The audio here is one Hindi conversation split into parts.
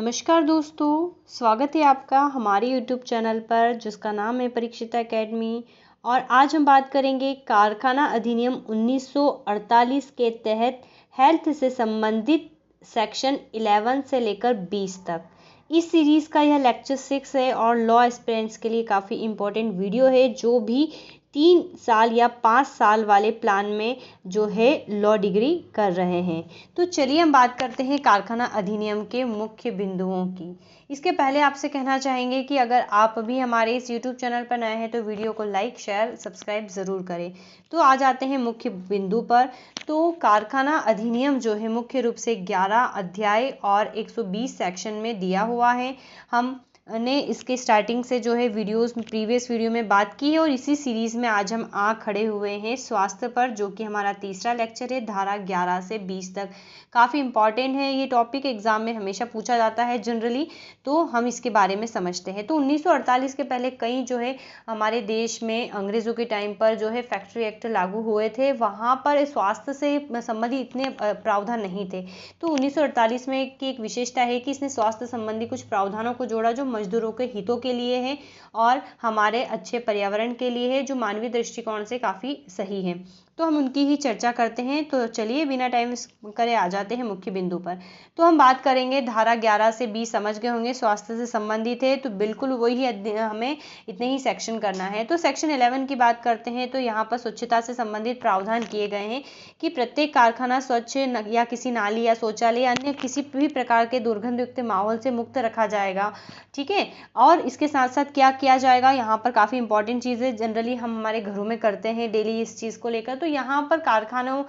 नमस्कार दोस्तों, स्वागत है आपका हमारे YouTube चैनल पर जिसका नाम है परीक्षिता एकेडमी। और आज हम बात करेंगे कारखाना अधिनियम 1948 के तहत हेल्थ से संबंधित सेक्शन 11 से लेकर 20 तक। इस सीरीज़ का यह लेक्चर 6 है और लॉ एस्पिरेंट्स के लिए काफ़ी इम्पोर्टेंट वीडियो है जो भी 3 साल या 5 साल वाले प्लान में जो है लॉ डिग्री कर रहे हैं। तो चलिए हम बात करते हैं कारखाना अधिनियम के मुख्य बिंदुओं की। इसके पहले आपसे कहना चाहेंगे कि अगर आप भी हमारे इस YouTube चैनल पर नए हैं तो वीडियो को लाइक, शेयर, सब्सक्राइब ज़रूर करें। तो आ जाते हैं मुख्य बिंदु पर। तो कारखाना अधिनियम जो है मुख्य रूप से 11 अध्याय और 120 सेक्शन में दिया हुआ है। हमने इसके स्टार्टिंग से जो है प्रीवियस वीडियो में बात की है और इसी सीरीज़ में आज हम आ खड़े हुए हैं स्वास्थ्य पर, जो कि हमारा तीसरा लेक्चर है। धारा 11 से 20 तक काफ़ी इंपॉर्टेंट है ये टॉपिक, एग्जाम में हमेशा पूछा जाता है जनरली, तो हम इसके बारे में समझते हैं। तो 1948 के पहले कई जो है हमारे देश में अंग्रेज़ों के टाइम पर जो है फैक्ट्री एक्ट लागू हुए थे, वहाँ पर स्वास्थ्य से संबंधित इतने प्रावधान नहीं थे। तो 1948 में की एक विशेषता है कि इसने स्वास्थ्य संबंधी कुछ प्रावधानों को जोड़ा जो मजदूरों के हितों के लिए है और हमारे अच्छे पर्यावरण के लिए है, जो मानवीय दृष्टिकोण से काफ़ी सही है। तो हम उनकी ही चर्चा करते हैं। तो चलिए बिना टाइम करे आ जाते हैं मुख्य बिंदु पर। तो हम बात करेंगे धारा 11 से 20, समझ गए होंगे स्वास्थ्य से संबंधित है, तो बिल्कुल वही हमें इतने ही सेक्शन करना है। तो सेक्शन 11 की बात करते हैं तो यहाँ पर स्वच्छता से संबंधित प्रावधान किए गए हैं कि प्रत्येक कारखाना स्वच्छ या किसी नाली या शौचालय या अन्य किसी भी प्रकार के दुर्गंधयुक्त माहौल से मुक्त रखा जाएगा। ठीक है, और इसके साथ साथ क्या किया जाएगा, यहाँ पर काफ़ी इंपॉर्टेंट चीज़ है, जनरली हम हमारे घरों में करते हैं डेली इस चीज़ को लेकर। तो यहाँ पर कारखानों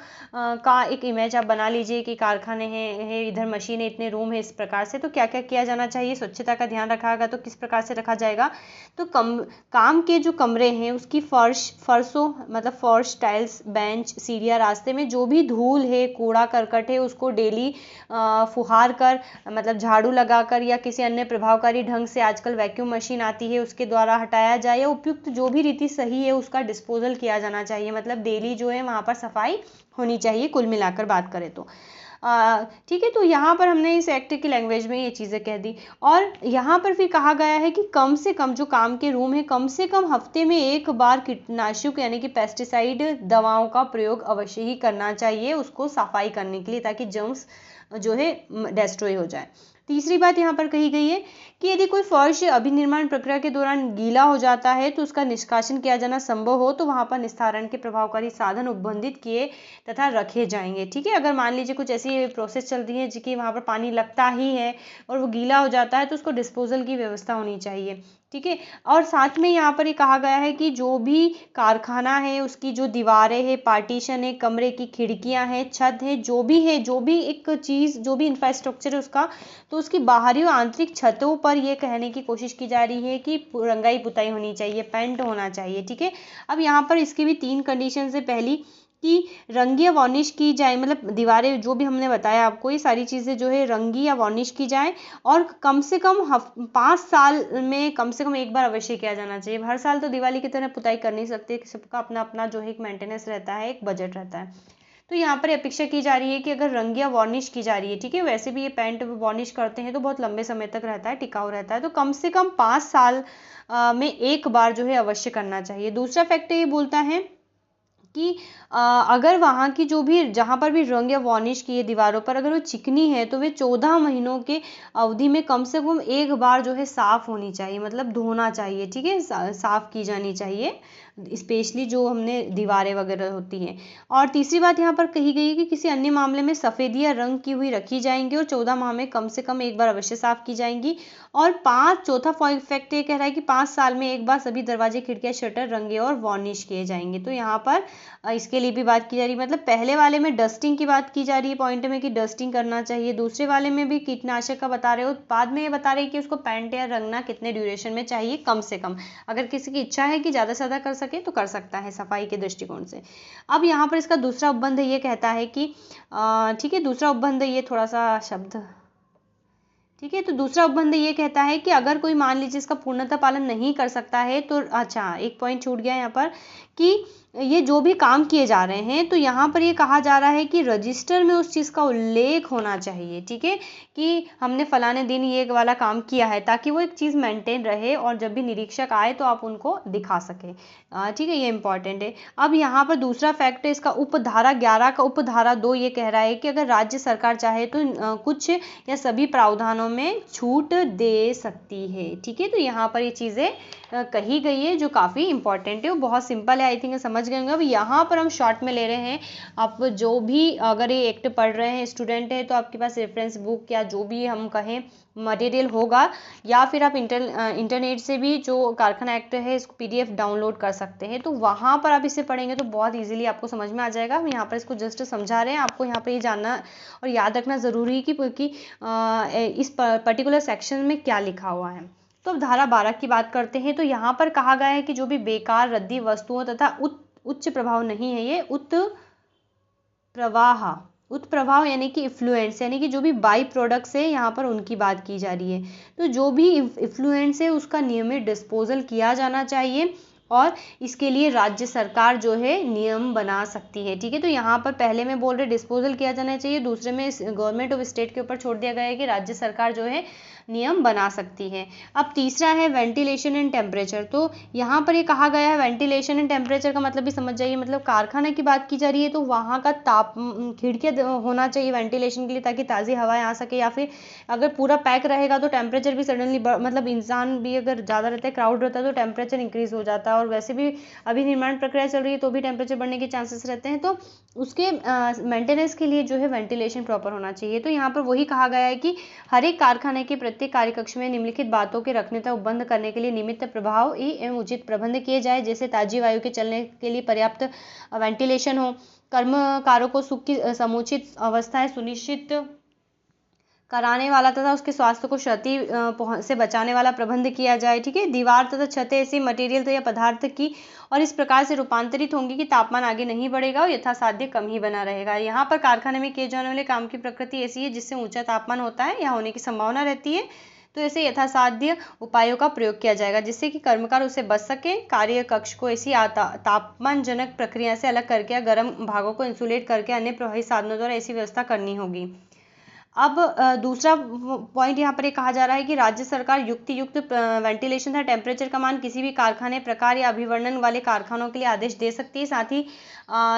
का एक इमेज आप बना लीजिए कि कारखाने हैं, इधर मशीनें, इतने रूम है, इस प्रकार से। तो क्या क्या किया जाना चाहिए, स्वच्छता का ध्यान रखा होगा तो किस प्रकार से रखा जाएगा। तो काम के जो कमरे हैं उसकी फर्शों मतलब फर्श, टाइल्स, बेंच, सीढ़ियाँ, रास्ते में जो भी धूल है, कूड़ा करकट है, उसको डेली फुहार कर मतलब झाड़ू लगाकर या किसी अन्य प्रभावकारी ढंग से, आजकल वैक्यूम मशीन आती है उसके द्वारा हटाया जाए, या उपयुक्त जो भी रीति सही है उसका डिस्पोजल किया जाना चाहिए। मतलब डेली जो है वहाँ पर सफाई होनी चाहिए, कुल मिलाकर बात करें तो। ठीक है, तो यहाँ पर हमने इस एक्ट की लैंग्वेज में ये चीज़ें कह दी। और यहाँ पर फिर कहा गया है कि कम से कम जो काम के रूम है, कम से कम हफ्ते में एक बार कीटनाशक यानी कि पेस्टिसाइड दवाओं का प्रयोग अवश्य ही करना चाहिए उसको सफाई करने के लिए, ताकि जर्म्स जो है डिस्ट्रॉय हो जाए। तीसरी बात यहाँ पर कही गई है कि यदि कोई फर्श अभिनिर्माण प्रक्रिया के दौरान गीला हो जाता है तो उसका निष्कासन किया जाना संभव हो तो वहाँ पर निस्तारण के प्रभावकारी साधन उपबंधित किए तथा रखे जाएंगे। ठीक है, अगर मान लीजिए कुछ ऐसी प्रोसेस चल रही है जिसकी वहाँ पर पानी लगता ही है और वो गीला हो जाता है तो उसको डिस्पोजल की व्यवस्था होनी चाहिए। ठीक है, और साथ में यहाँ पर ये कहा गया है कि जो भी कारखाना है उसकी जो दीवारें हैं, पार्टीशन है, कमरे की खिड़कियां हैं, छत है, जो भी एक चीज़, जो भी इंफ्रास्ट्रक्चर है उसका, तो उसकी बाहरी और आंतरिक छतों पर ये कहने की कोशिश की जा रही है कि रंगाई पुताई होनी चाहिए, पेंट होना चाहिए। ठीक है, अब यहाँ पर इसकी भी 3 कंडीशन है। पहली कि रंगी या वार्निश की जाए, मतलब दीवारें जो भी हमने बताया आपको, ये सारी चीज़ें जो है रंगी या वार्निश की जाए, और कम से कम 5 साल में कम से कम एक बार अवश्य किया जाना चाहिए। हर साल तो दिवाली की तरह पुताई कर नहीं सकते, सबका अपना अपना जो है एक मेंटेनेंस रहता है, एक बजट रहता है। तो यहाँ पर अपेक्षा की जा रही है कि अगर रंग या वार्निश की जा रही है, ठीक है, वैसे भी ये पेंट वार्निश करते हैं तो बहुत लंबे समय तक रहता है, टिकाऊ रहता है, तो कम से कम 5 साल में एक बार जो है अवश्य करना चाहिए। दूसरा फैक्टर ये बोलता है कि अगर वहाँ की जो भी, जहाँ पर भी रंग या वार्निश की है दीवारों पर, अगर वो चिकनी है तो वे 14 महीनों के अवधि में कम से कम एक बार जो है साफ़ होनी चाहिए, मतलब धोना चाहिए। ठीक है, साफ़ की जानी चाहिए, स्पेशली जो हमने दीवारें वगैरह होती हैं। और तीसरी बात यहाँ पर कही गई है कि किसी अन्य मामले में सफ़ेदी या रंग की हुई रखी जाएंगी और 14 माह में कम से कम एक बार अवश्य साफ़ की जाएंगी। और चौथा फैक्ट ये कह रहा है कि 5 साल में एक बार सभी दरवाजे, खिड़कियाँ, शटर रंगे और वार्निश किए जाएंगे। तो यहाँ पर इसके लिए भी बात की जा रही है, मतलब पहले वाले में डस्टिंग की बात की जा रही है पॉइंट में कि डस्टिंग करना चाहिए, दूसरे वाले में भी कीटनाशक का बता रहे हो, बाद में ये बता रहे हैं कि उसको पेंट या रंगना कितने ड्यूरेशन में चाहिए, कम से कम। अगर किसी की इच्छा है कि ज़्यादा से ज़्यादा कर सके तो कर सकता है सफाई के दृष्टिकोण से। अब यहाँ पर इसका दूसरा उपबंध ये कहता है कि ठीक है, दूसरा उपबंध ये थोड़ा सा शब्द, ठीक है, तो दूसरा उपबंध ये कहता है कि अगर कोई मान लीजिए इसका पूर्णतः पालन नहीं कर सकता है तो, अच्छा एक पॉइंट छूट गया यहाँ पर, कि ये जो भी काम किए जा रहे हैं तो यहाँ पर ये कहा जा रहा है कि रजिस्टर में उस चीज़ का उल्लेख होना चाहिए, ठीक है, कि हमने फलाने दिन ये वाला काम किया है, ताकि वो एक चीज़ मेंटेन रहे और जब भी निरीक्षक आए तो आप उनको दिखा सकें। ठीक है, ये इंपॉर्टेंट है। अब यहाँ पर दूसरा फैक्ट है इसका, उपधारा 11 का उपधारा 2 ये कह रहा है कि अगर राज्य सरकार चाहे तो कुछ या सभी प्रावधानों में छूट दे सकती है, ठीक है। तो यहाँ पर ये चीज़ें कही गई है जो काफ़ी इंपॉर्टेंट है, वो बहुत सिंपल है, आई थिंक समझ गए होंगे। अब यहाँ पर हम शॉर्ट में ले रहे हैं, आप जो भी अगर ये एक्ट पढ़ रहे हैं स्टूडेंट है तो आपके पास रेफरेंस बुक या जो भी हम कहें मटेरियल होगा, या फिर आप इंटरनेट से भी जो कारखाना एक्ट है इसको PDF डाउनलोड कर सकते हैं, तो वहाँ पर आप इसे पढ़ेंगे तो बहुत इजीली आपको समझ में आ जाएगा। हम यहाँ पर इसको जस्ट समझा रहे हैं, आपको यहाँ पर ये जानना और याद रखना ज़रूरी है कि इस पर्टिकुलर सेक्शन में क्या लिखा हुआ है। तो अब धारा 12 की बात करते हैं। तो यहाँ पर कहा गया है कि जो भी बेकार रद्दी वस्तुओं तथा उच्च प्रभाव नहीं है, ये उत्प्रवाह यानी कि इफ्लुएंस, यानी कि जो भी बाई प्रोडक्ट्स है यहाँ पर उनकी बात की जा रही है। तो जो भी इफ्लुएंस है उसका नियमित डिस्पोजल किया जाना चाहिए और इसके लिए राज्य सरकार जो है नियम बना सकती है, ठीक है। तो यहाँ पर पहले में बोल रहे डिस्पोजल किया जाना चाहिए, दूसरे में गवर्नमेंट ऑफ स्टेट के ऊपर छोड़ दिया गया है कि राज्य सरकार जो है नियम बना सकती है। अब तीसरा है वेंटिलेशन एंड टेम्परेचर। तो यहाँ पर ये कहा गया है, वेंटिलेशन एंड टेम्परेचर का मतलब भी समझ जाइए, मतलब कारखाना की बात की जा रही है तो वहाँ का खिड़कियाँ होना चाहिए वेंटिलेशन के लिए, ताकि ताज़ी हवाएं आ सके, या फिर अगर पूरा पैक रहेगा तो टेम्परेचर भी सडनली मतलब इंसान भी अगर ज़्यादा रहता है, क्राउड रहता है तो टेम्परेचर इंक्रीज हो जाता है, और वैसे भी अभी निर्माण प्रक्रिया चल रही है तो भी टेम्परेचर बढ़ने के चांसेस रहते हैं। तो उसके मेंटेनेंस के लिए जो है वेंटिलेशन प्रॉपर होना चाहिए। तो यहाँ पर वही कहा गया है कि हर एक कारखाने के प्रत्येक कार्यकक्ष में निम्नलिखित बातों के रखने तथा बंद करने के लिए निमित्त प्रभाव एवं उचित प्रबंध किए जाए, जैसे ताजी वायु के चलने के लिए पर्याप्त वेंटिलेशन हो, कर्मकारों को सुख की समुचित अवस्थाएं सुनिश्चित कराने वाला तथा उसके स्वास्थ्य को क्षति से बचाने वाला प्रबंध किया जाए, ठीक है। दीवार तथा छतें ऐसी मटेरियल या पदार्थ की और इस प्रकार से रूपांतरित होंगी कि तापमान आगे नहीं बढ़ेगा और यथासाध्य कम ही बना रहेगा। यहाँ पर कारखाने में किए जाने वाले काम की प्रकृति ऐसी है जिससे ऊंचा तापमान होता है या होने की संभावना रहती है, तो ऐसे यथासाध्य उपायों का प्रयोग किया जाएगा जिससे कि कर्मकार उससे बच सके। कार्य कक्ष को ऐसी तापमानजनक प्रक्रिया से अलग करके या गर्म भागों को इंसुलेट करके अन्य प्रभावी साधनों द्वारा ऐसी व्यवस्था करनी होगी। अब दूसरा पॉइंट यहाँ पर ये कहा जा रहा है कि राज्य सरकार युक्त वेंटिलेशन तथा टेम्परेचर का मान किसी भी कारखाने प्रकार या अभिवर्णन वाले कारखानों के लिए आदेश दे सकती है, साथ ही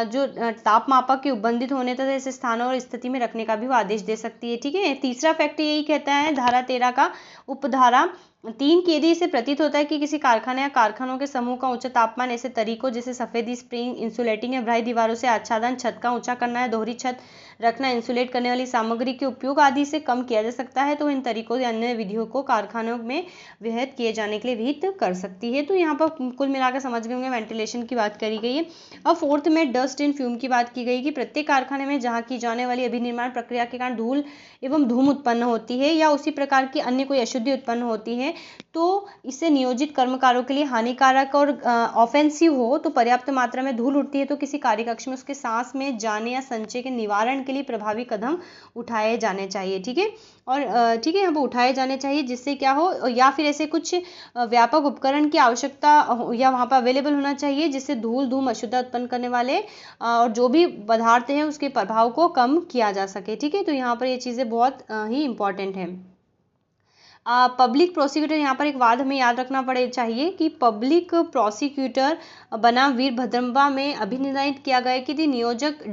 जो तापमापक के उबंधित होने तथा ऐसे स्थानों और स्थिति में रखने का भी वो आदेश दे सकती है, ठीक है। तीसरा फैक्ट यही कहता है धारा 13 का उपधारा 3 की, यदि इसे प्रतीत होता है कि किसी कारखाने या कारखानों के समूह का उच्च तापमान ऐसे तरीकों जैसे सफेदी, स्प्रिंग, इंसुलेटिंग या बाह्य दीवारों से आच्छादन, छत का ऊंचा करना है, दोहरी छत रखना, इंसुलेट करने वाली सामग्री के उपयोग आदि से कम किया जा सकता है, तो इन तरीकों या अन्य विधियों को कारखानों में विहित किए जाने के लिए विहित कर सकती है। तो यहाँ पर कुल मिलाकर समझ गए होंगे वेंटिलेशन की बात करी गई है। अब फोर्थ में डस्ट एंड फ्यूम की बात की गई कि प्रत्येक कारखाने में जहाँ की जाने वाली अभिनिर्माण प्रक्रिया के कारण धूल एवं धूम उत्पन्न होती है या उसी प्रकार की अन्य कोई अशुद्धि उत्पन्न होती है, तो इससे नियोजित कर्मकारों के लिए हानिकारक और ऑफेंसिव हो, तो पर्याप्त मात्रा में धूल उठती है तो किसी कार्यकक्ष में उसके सांस में जाने या संचय के निवारण के लिए प्रभावी कदम उठाए जाने चाहिए, ठीक है। और ठीक है, यहाँ पर उठाए जाने चाहिए जिससे क्या हो, या फिर ऐसे कुछ व्यापक उपकरण की आवश्यकता या वहाँ पर अवेलेबल होना चाहिए जिससे धूल धूम अशुद्धता उत्पन्न करने वाले और जो भी पदार्थ हैं उसके प्रभाव को कम किया जा सके, ठीक है। तो यहाँ पर ये चीज़ें बहुत ही इंपॉर्टेंट हैं। पब्लिक प्रोसिक्यूटर, यहाँ पर एक वाद हमें याद रखना पड़े चाहिए कि पब्लिक प्रोसिक्यूटर बनाम वीरभद्रम्बा में अभिनिर्धारित किया गया कि यदि नियोजक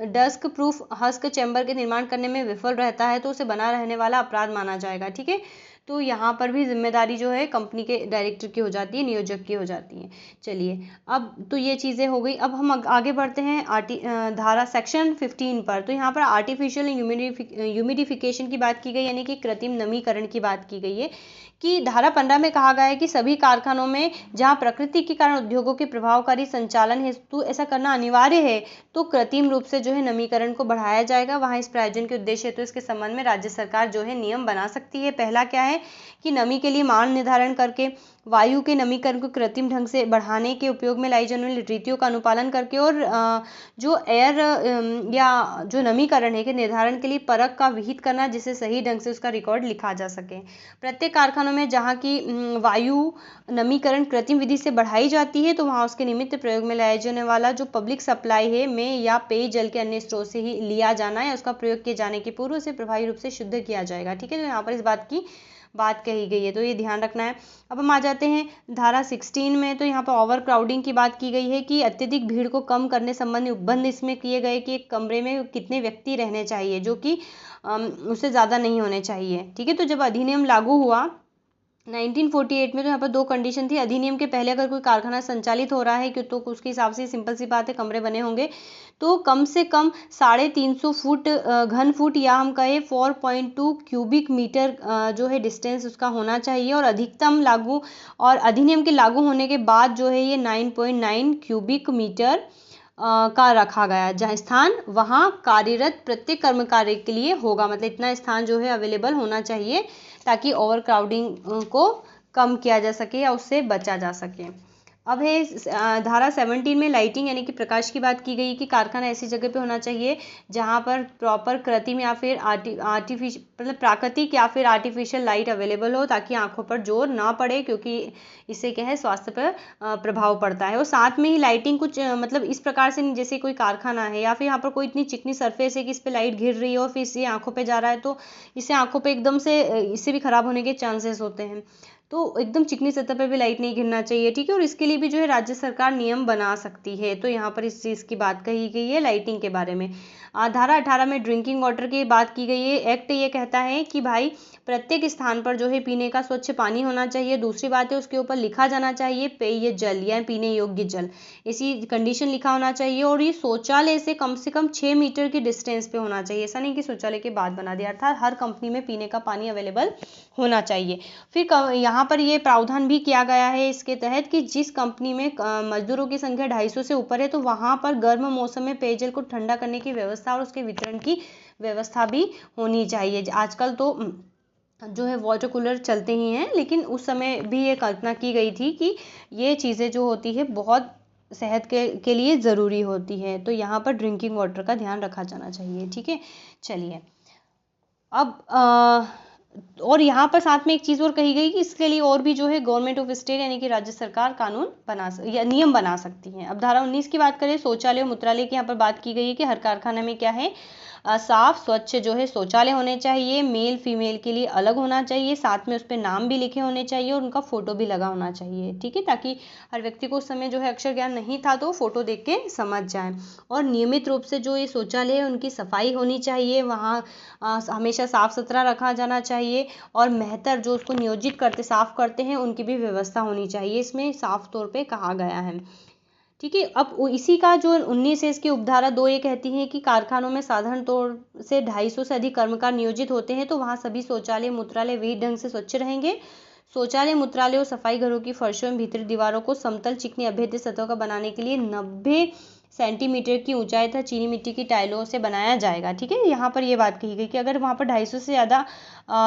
डस्क प्रूफ हस्क चैम्बर के निर्माण करने में विफल रहता है तो उसे बना रहने वाला अपराध माना जाएगा, ठीक है। तो यहाँ पर भी जिम्मेदारी जो है कंपनी के डायरेक्टर की हो जाती है, नियोजक की हो जाती है। चलिए, अब तो ये चीज़ें हो गई। अब हम आगे बढ़ते हैं धारा सेक्शन 15 पर। तो यहाँ पर आर्टिफिशियल ह्यूमिडिफिकेशन की बात की गई, यानी कि कृत्रिम नमीकरण की बात की गई है कि धारा 15 में कहा गया है कि सभी कारखानों में जहां प्रकृति के कारण उद्योगों के प्रभावकारी संचालन हेतु ऐसा करना अनिवार्य है तो कृत्रिम रूप से जो है नमीकरण को बढ़ाया जाएगा। वहां इस प्रायोजन के उद्देश्य हेतु इसके संबंध में राज्य सरकार जो है नियम बना सकती है। पहला क्या है कि नमी के लिए मान निर्धारण करके वायु के नमीकरण को कृत्रिम ढंग से बढ़ाने के उपयोग में लाई जाने वाली रीतियों का अनुपालन करके और जो एयर या जो नमीकरण है के निर्धारण के लिए परख का विहित करना, जिससे सही ढंग से उसका रिकॉर्ड लिखा जा सके। प्रत्येक कारखानों में जहाँ की वायु नमीकरण कृत्रिम विधि से बढ़ाई जाती है तो वहाँ उसके निमित्त प्रयोग में लाया जाने वाला जो पब्लिक सप्लाई है में या पेयजल के अन्य स्रोत से ही लिया जाना है, उसका प्रयोग किए जाने के पूर्व से प्रभावी रूप से शुद्ध किया जाएगा। ठीक है, तो यहाँ पर इस बात की बात कही गई है, तो ये ध्यान रखना है। अब हम आ जाते हैं धारा 16 में, तो यहाँ पर ओवर क्राउडिंग की बात की गई है कि अत्यधिक भीड़ को कम करने संबंधी उपबंध इसमें किए गए कि एक कमरे में कितने व्यक्ति रहने चाहिए, जो कि उससे ज़्यादा नहीं होने चाहिए। ठीक है, तो जब अधिनियम लागू हुआ 1948 में, तो यहाँ पर दो कंडीशन थी। अधिनियम के पहले अगर कोई कारखाना संचालित हो रहा है कि तो उसके हिसाब से सिंपल सी बात है कमरे बने होंगे, तो कम से कम 350 फुट घन फुट या हम कहें 4.2 क्यूबिक मीटर जो है डिस्टेंस उसका होना चाहिए। और अधिकतम लागू और अधिनियम के लागू होने के बाद जो है ये 9.9 क्यूबिक मीटर का रखा गया, जहाँ स्थान वहाँ कार्यरत प्रत्येक कर्मचारी के लिए होगा। मतलब इतना स्थान जो है अवेलेबल होना चाहिए ताकि ओवर क्राउडिंग को कम किया जा सके या उससे बचा जा सके। अब है धारा 17 में लाइटिंग यानी कि प्रकाश की बात की गई कि कारखाना ऐसी जगह पे होना चाहिए जहाँ पर प्रॉपर कृत्रिम या फिर आर्टिफिशियल मतलब प्राकृतिक या फिर आर्टिफिशियल लाइट अवेलेबल हो, ताकि आंखों पर जोर ना पड़े, क्योंकि इससे क्या है स्वास्थ्य पर प्रभाव पड़ता है। और साथ में ही लाइटिंग कुछ मतलब इस प्रकार से, जैसे कोई कारखाना है या फिर यहाँ पर कोई इतनी चिकनी सरफेस है कि इस पर लाइट गिर रही है और फिर इससे आंखों पर जा रहा है, तो इससे आंखों पर एकदम से इससे भी खराब होने के चांसेस होते हैं। तो एकदम चिकनी सतह पर भी लाइट नहीं गिरना चाहिए। ठीक है, और इसके लिए भी जो है राज्य सरकार नियम बना सकती है। तो यहाँ पर इस चीज़ की बात कही गई है लाइटिंग के बारे में। धारा 18 में ड्रिंकिंग वाटर की बात की गई है। एक्ट ये कहता है कि भाई प्रत्येक स्थान पर जो है पीने का स्वच्छ पानी होना चाहिए। दूसरी बात है उसके ऊपर लिखा जाना चाहिए पेय जल या पीने योग्य जल, इसी कंडीशन लिखा होना चाहिए। और ये शौचालय से कम 6 मीटर की डिस्टेंस पे होना चाहिए। ऐसा नहीं कि शौचालय के बाद बना दिया, अर्थात हर कंपनी में पीने का पानी अवेलेबल होना चाहिए। फिर यहाँ पर ये प्रावधान भी किया गया है इसके तहत कि जिस कंपनी में मजदूरों की संख्या 250 से ऊपर है तो वहाँ पर गर्म मौसम में पेयजल को ठंडा करने की व्यवस्था और उसके वितरण की व्यवस्था भी होनी चाहिए। आजकल तो जो है वाटर कूलर चलते ही हैं, लेकिन उस समय भी ये कल्पना की गई थी कि ये चीज़ें जो होती है बहुत सेहत के लिए ज़रूरी होती है। तो यहाँ पर ड्रिंकिंग वाटर का ध्यान रखा जाना चाहिए। ठीक है, चलिए अब और यहाँ पर साथ में एक चीज़ और कही गई कि इसके लिए और भी जो है गवर्नमेंट ऑफ स्टेट यानी कि राज्य सरकार कानून या नियम बना सकती है। अब धारा 19 की बात करें, शौचालय और मूत्रालय की यहाँ पर बात की गई है कि हर कारखाने में क्या है साफ स्वच्छ जो है शौचालय होने चाहिए, मेल फीमेल के लिए अलग होना चाहिए, साथ में उस पर नाम भी लिखे होने चाहिए और उनका फोटो भी लगा होना चाहिए। ठीक है, ताकि हर व्यक्ति को उस समय जो है अक्षर ज्ञान नहीं था तो फोटो देख के समझ जाए। और नियमित रूप से जो ये शौचालय है उनकी सफाई होनी चाहिए, वहाँ हमेशा साफ सुथरा रखा जाना चाहिए। और मेहतर जो उसको नियोजित करते साफ करते हैं उनकी भी व्यवस्था होनी चाहिए, इसमें साफ तौर पे कहा गया है। ठीक है, अब इसी का जो 19 है इसकी उपधारा 2 ये कहती है कि कारखानों में साधारण तौर से 250 से अधिक कर्मकार नियोजित होते हैं, तो वहाँ सभी शौचालय मूत्रालय विहित ढंग से स्वच्छ रहेंगे। शौचालय मूत्रालय और सफाई घरों की फर्शों एवं भीतरी दीवारों को समतल चिकनी अभेद्य सतहों का बनाने के लिए 90 सेंटीमीटर की ऊंचाई तथा चीनी मिट्टी की टाइलों से बनाया जाएगा। ठीक है, यहाँ पर ये बात कही गई कि अगर वहाँ पर 250 से ज़्यादा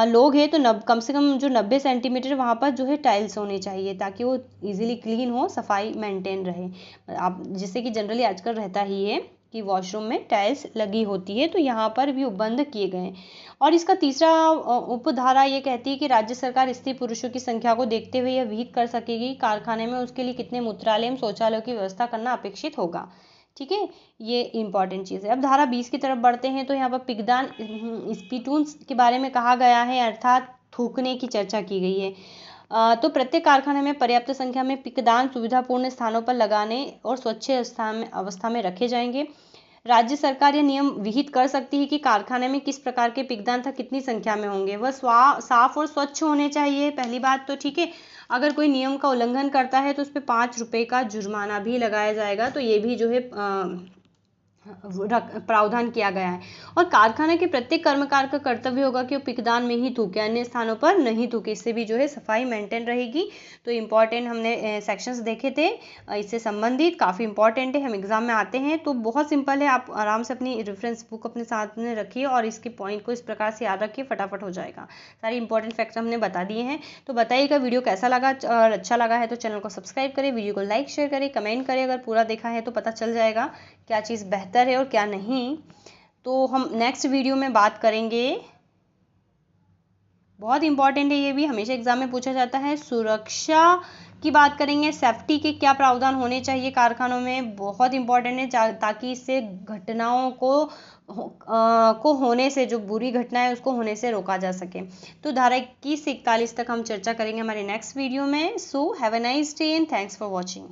लोग हैं तो कम से कम जो 90 सेंटीमीटर वहाँ पर जो है टाइल्स होने चाहिए, ताकि वो इजीली क्लीन हो, सफाई मेंटेन रहे। आप जैसे कि जनरली आजकल रहता ही है कि वॉशरूम में टाइल्स लगी होती है, तो यहाँ पर भी उपबंध किए गए। और इसका तीसरा उपधारा ये कहती है कि राज्य सरकार स्त्री पुरुषों की संख्या को देखते हुए यह विहित कर सकेगी कारखाने में उसके लिए कितने मूत्रालय एवं शौचालयों की व्यवस्था करना अपेक्षित होगा। ठीक है, ये इंपॉर्टेंट चीज़ है। अब धारा 20 की तरफ बढ़ते हैं, तो यहाँ पर पिगदान स्पिटून्स के बारे में कहा गया है, अर्थात थूकने की चर्चा की गई है। तो प्रत्येक कारखाने में पर्याप्त संख्या में पिगदान सुविधापूर्ण स्थानों पर लगाने और स्वच्छ अवस्था में रखे जाएंगे। राज्य सरकार यह नियम विहित कर सकती है कि कारखाने में किस प्रकार के पिगदान था कितनी संख्या में होंगे, वह साफ और स्वच्छ होने चाहिए, पहली बात तो। ठीक है, अगर कोई नियम का उल्लंघन करता है तो उस पर 5 रुपये का जुर्माना भी लगाया जाएगा। तो ये भी जो है प्रावधान किया गया है। और कारखाना के प्रत्येक कर्मकार का कर्तव्य होगा कि वो पिकदान में ही थूके, अन्य स्थानों पर नहीं थूके। इससे भी जो है सफाई मेंटेन रहेगी। तो इम्पॉर्टेंट हमने सेक्शंस देखे थे इससे संबंधित, काफ़ी इंपॉर्टेंट है, हम एग्जाम में आते हैं। तो बहुत सिंपल है, आप आराम से अपनी रेफरेंस बुक अपने साथ में रखिए और इसके पॉइंट को इस प्रकार से याद रखिए, फटाफट हो जाएगा। सारे इंपॉर्टेंट फैक्ट हमने बता दिए हैं। तो बताइएगा वीडियो कैसा लगा, और अच्छा लगा है तो चैनल को सब्सक्राइब करें, वीडियो को लाइक शेयर करें, कमेंट करें। अगर पूरा देखा है तो पता चल जाएगा क्या चीज़ बेहतर है और क्या नहीं। तो हम नेक्स्ट वीडियो में बात करेंगे, बहुत इंपॉर्टेंट है ये भी, हमेशा एग्जाम में पूछा जाता है, सुरक्षा की बात करेंगे। सेफ्टी के क्या प्रावधान होने चाहिए कारखानों में, बहुत इंपॉर्टेंट है, ताकि इससे घटनाओं को होने से, जो बुरी घटना है उसको होने से रोका जा सके। तो धारा 21 से 41 तक हम चर्चा करेंगे हमारे नेक्स्ट वीडियो में। So have a nice day and thanks for watching.